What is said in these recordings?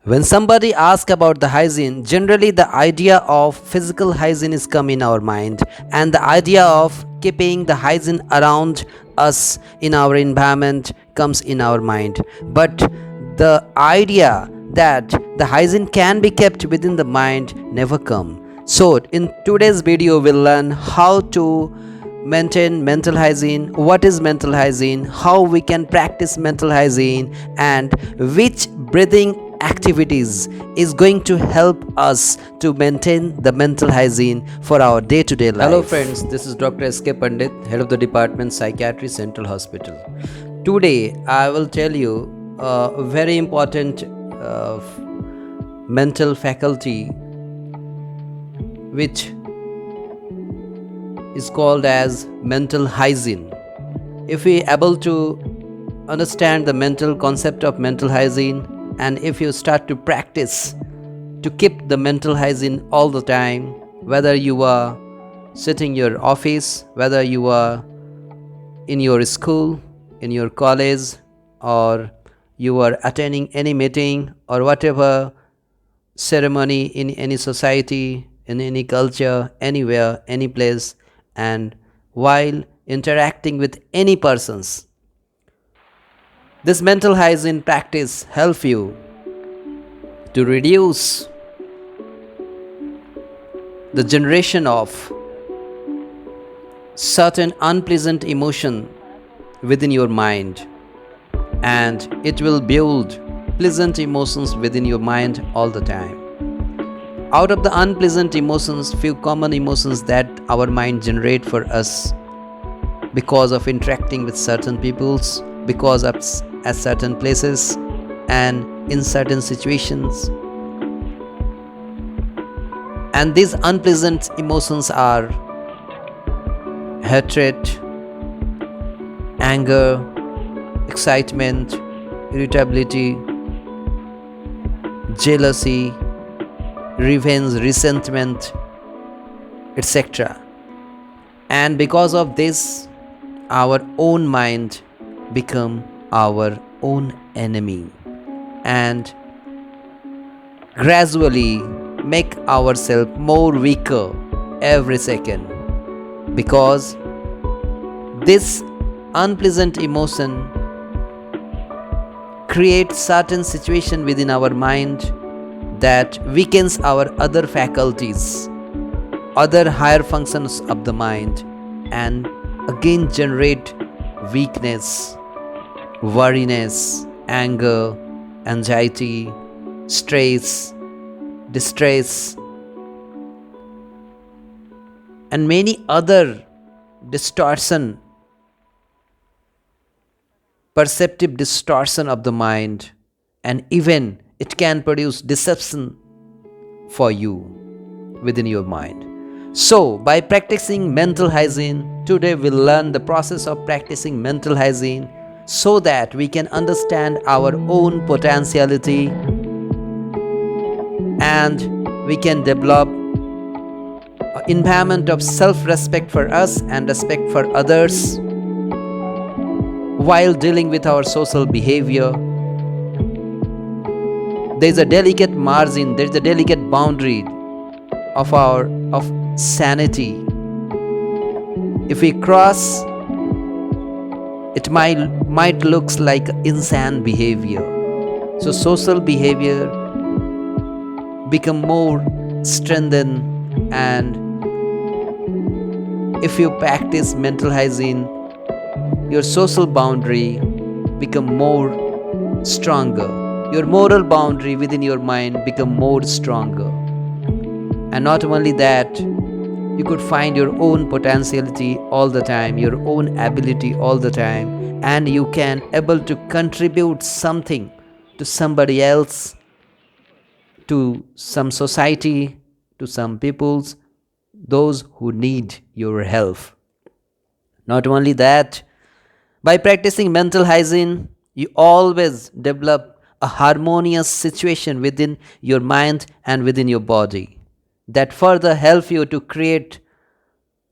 When somebody asks about the hygiene, generally the idea of physical hygiene is come in our mind, and the idea of keeping the hygiene around us in our environment comes in our mind. But the idea that the hygiene can be kept within the mind never come. So in today's video we'll learn how to maintain mental hygiene, what is mental hygiene, how we can practice mental hygiene, and which breathing activities is going to help us to maintain the mental hygiene for our day-to-day life. Hello friends, this is Dr. S.K. Pandit, head of the department Psychiatry Central Hospital. Today I will tell you a very important mental faculty which is called as mental hygiene. If we able to understand the mental concept of mental hygiene, and if you start to practice to keep the mental hygiene all the time, whether you are sitting in your office, whether you are in your school, in your college, or you are attending any meeting or whatever ceremony in any society, in any culture, anywhere, any place, and while interacting with any persons, this mental hygiene practice help you to reduce the generation of certain unpleasant emotion within your mind, and it will build pleasant emotions within your mind all the time. Out of the unpleasant emotions, few common emotions that our mind generate for us because of interacting with certain peoples, because of at certain places and in certain situations. And these unpleasant emotions are hatred, anger, excitement, irritability, jealousy, revenge, resentment, etc. And because of this, our own mind become our own enemy and gradually make ourselves more weaker every second, because this unpleasant emotion creates certain situation within our mind that weakens our other faculties, other higher functions of the mind, and again generate weakness, worriness, anger, anxiety, stress, distress, and many other distortion, perceptive distortion of the mind, and even it can produce deception for you within your mind. So, by practicing mental hygiene, today we'll learn the process of practicing mental hygiene so that we can understand our own potentiality and we can develop an environment of self-respect for us and respect for others while dealing with our social behavior. There is a delicate margin, there is a delicate boundary of sanity. If we cross, it might looks like insane behavior. So social behavior become more strengthened, and if you practice mental hygiene, your social boundary become more stronger. Your moral boundary within your mind become more stronger. And not only that, you could find your own potentiality all the time, your own ability all the time, and you can able to contribute something to somebody else, to some society, to some peoples, those who need your help. Not only that, by practicing mental hygiene, you always develop a harmonious situation within your mind and within your body that further help you to create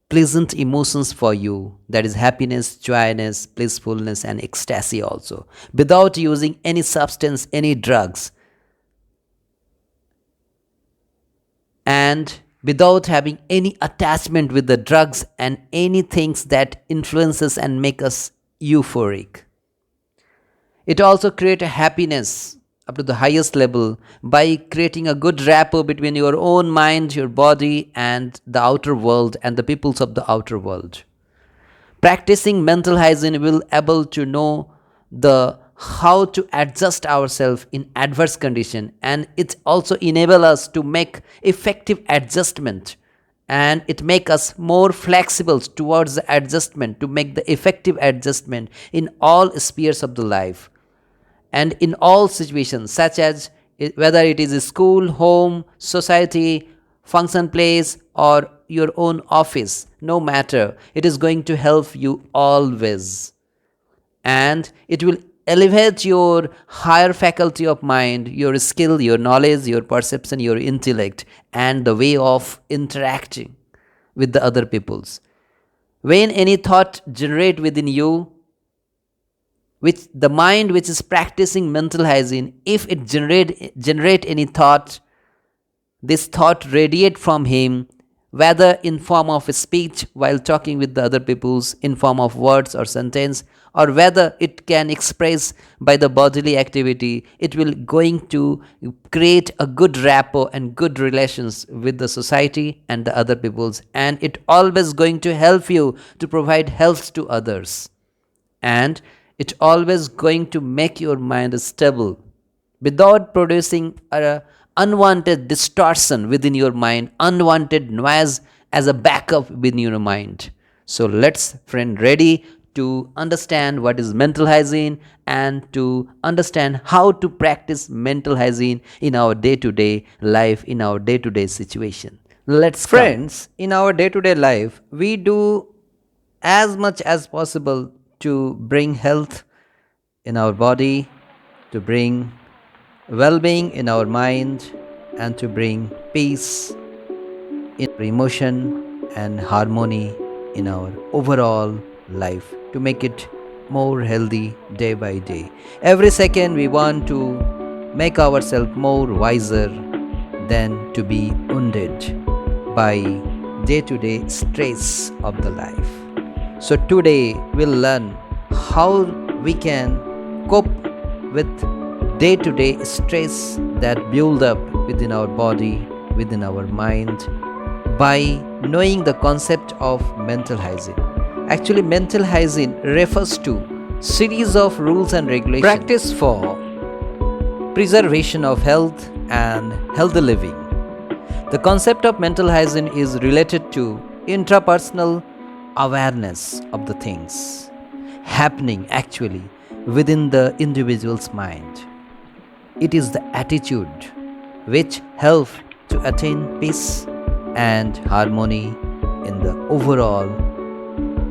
pleasant emotions for you, that is happiness, joyness, blissfulness, and ecstasy also, without using any substance, any drugs. and without having any attachment with the drugs and any things that influences and make us euphoric. It also creates a happiness up to the highest level by creating a good rapport between your own mind, your body, and the outer world and the peoples of the outer world. Practicing mental hygiene will able to know the how to adjust ourselves in adverse condition, and it also enable us to make effective adjustment, and it make us more flexible towards the adjustment to make the effective adjustment in all spheres of the life and in all situations, such as whether it is a school, home, society, function place, or your own office, no matter, it is going to help you always. And it will elevate your higher faculty of mind, your skill, your knowledge, your perception, your intellect, and the way of interacting with the other peoples. When any thought generate within you, which the mind which is practicing mental hygiene, if it generate any thought, this thought radiate from him, whether in form of a speech while talking with the other peoples, in form of words or sentence, or whether it can express by the bodily activity, it will going to create a good rapport and good relations with the society and the other peoples, and it always going to help you to provide health to others, and it always going to make your mind stable without producing a unwanted distortion within your mind, unwanted noise as a backup within your mind. So let's friend ready to understand what is mental hygiene and to understand how to practice mental hygiene in our day-to-day life, in our day-to-day situation. Let's friends, in our day-to-day life, we do as much as possible to bring health in our body, to bring well being in our mind, and to bring peace in our emotion and harmony in our overall life, to make it more healthy day by day. Every second, we want to make ourselves more wiser than to be wounded by day to day stress of the life. So, today we'll learn how we can cope with day to day stress that build up within our body, within our mind, by knowing the concept of mental hygiene. Actually, mental hygiene refers to series of rules and regulations practiced for preservation of health and healthy living. The concept of mental hygiene is related to intrapersonal awareness of the things happening actually within the individual's mind. It is the attitude which helps to attain peace and harmony in the overall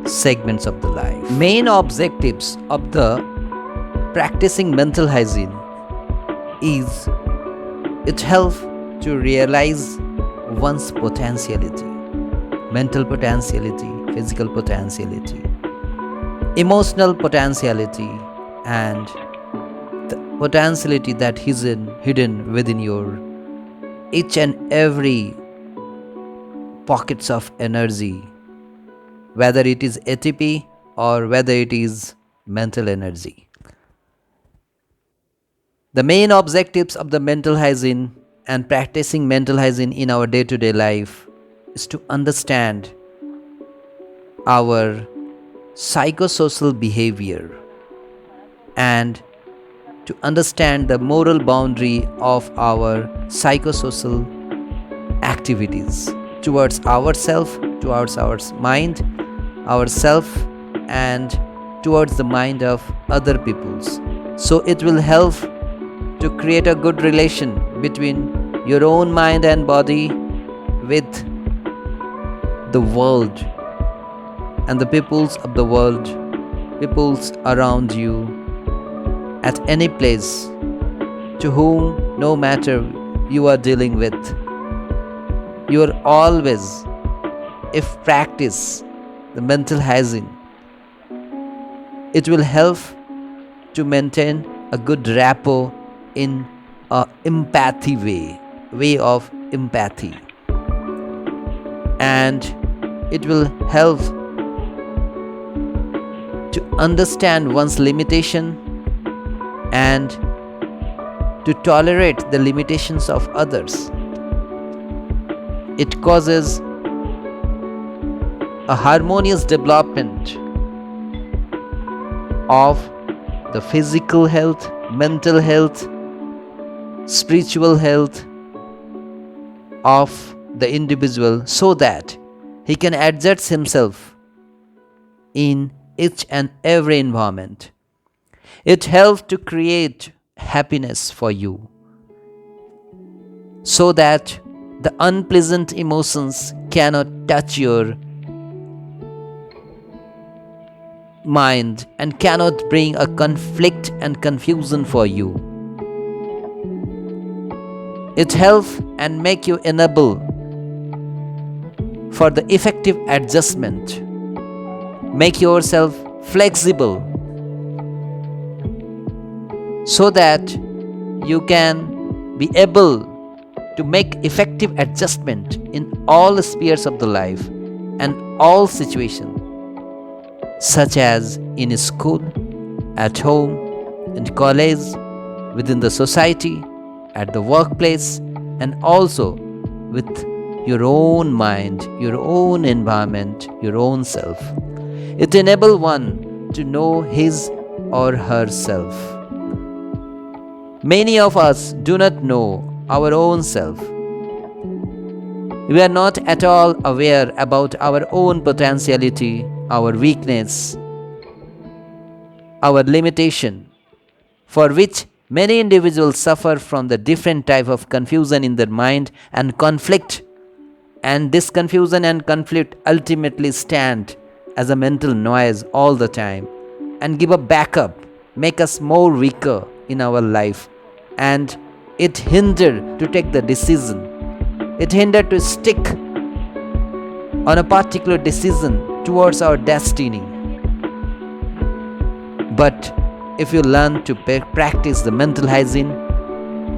segments of the life. Main objectives of the practicing mental hygiene is it helps to realize one's potentiality, mental potentiality, physical potentiality, emotional potentiality, and the potentiality that is hidden within your each and every pockets of energy, whether it is ATP or whether it is mental energy. The main objectives of the mental hygiene and practicing mental hygiene in our day-to-day life is to understand our psychosocial behavior and to understand the moral boundary of our psychosocial activities towards ourself, towards our mind, ourself, and towards the mind of other peoples. So it will help to create a good relation between your own mind and body with the world and the peoples of the world, peoples around you, at any place, to whom no matter you are dealing with, you are always, if practice the mental hygiene, it will help to maintain a good rapport in a empathy way of empathy. and it will help to understand one's limitation and to tolerate the limitations of others. It causes a harmonious development of the physical health, mental health, spiritual health of the individual, so that he can adjust himself in each and every environment. It helps to create happiness for you, so that the unpleasant emotions cannot touch your mind and cannot bring a conflict and confusion for you. It helps and make you enable for the effective adjustment. Make yourself flexible so that you can be able to make effective adjustment in all spheres of the life and all situations, such as in school, at home, in college, within the society, at the workplace, and also with your own mind, your own environment, your own self. It enables one to know his or herself. Many of us do not know our own self. We are not at all aware about our own potentiality, our weakness, our limitation, for which many individuals suffer from the different type of confusion in their mind and conflict. And this confusion and conflict ultimately stand as a mental noise all the time and give a backup, make us more weaker in our life, and it hinder to take the decision. It hinder to stick on a particular decision towards our destiny. But if you learn to practice the mental hygiene,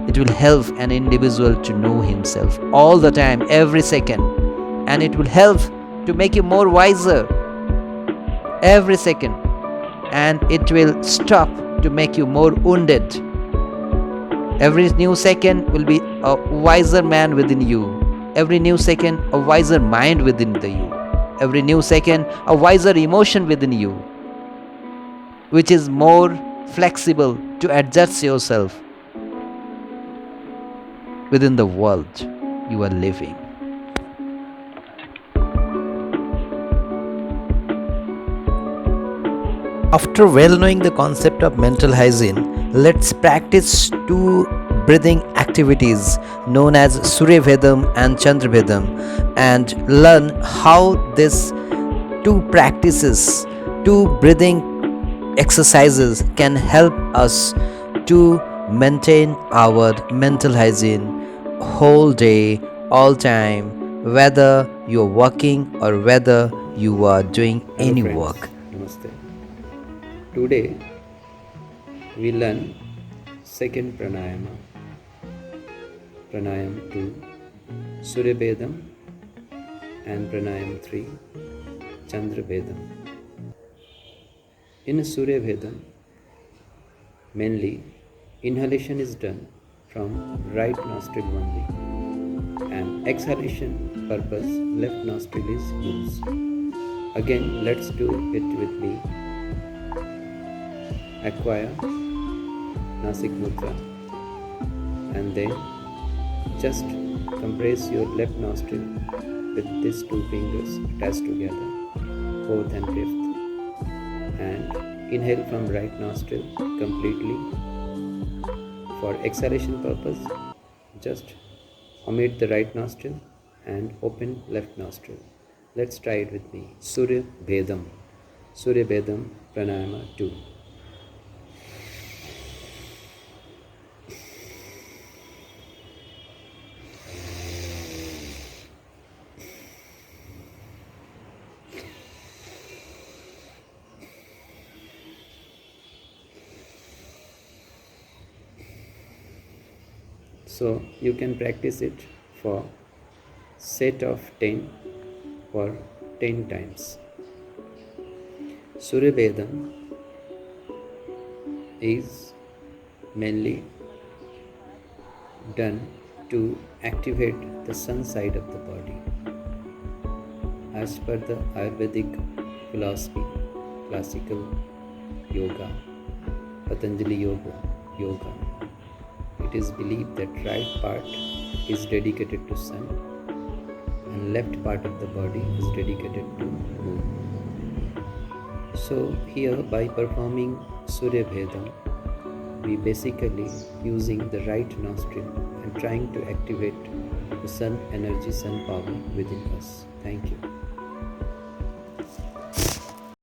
it will help an individual to know himself all the time, every second, and it will help to make you more wiser every second, and it will stop to make you more wounded. Every new second will be a wiser man within you. Every new second, a wiser mind within you. Every new second, a wiser emotion within you, which is more flexible to adjust yourself within the world you are living. After well knowing the concept of mental hygiene, let's practice two breathing activities known as suryavedam and chandravedam, and learn how these two practices, two breathing exercises can help us to maintain our mental hygiene whole day, all time, whether you're working or whether you are doing any friends. work. Namaste. Today we learn second pranayama, pranayam 2, suryavedam, and pranayam 3, chandravedam. In suryavedam, mainly inhalation is done from right nostril only, and exhalation purpose left nostril is used. Again, let's do it with me. Acquire Nasik Mudra, and then just compress your left nostril with these two fingers attached together, fourth and fifth, and inhale from right nostril completely. For exhalation purpose, just omit the right nostril and open left nostril. Let's try it with me. Suryavedam, Suryavedam Pranayama 2. So you can practice it for set of 10 for 10 times. Suryavedam is mainly done to activate the sun side of the body. As per the Ayurvedic philosophy, classical yoga, Patanjali yoga, it is believed that right part is dedicated to sun and left part of the body is dedicated to moon. So here by performing Surya Vedam, we basically using the right nostril and trying to activate the sun energy, sun power within us. Thank you.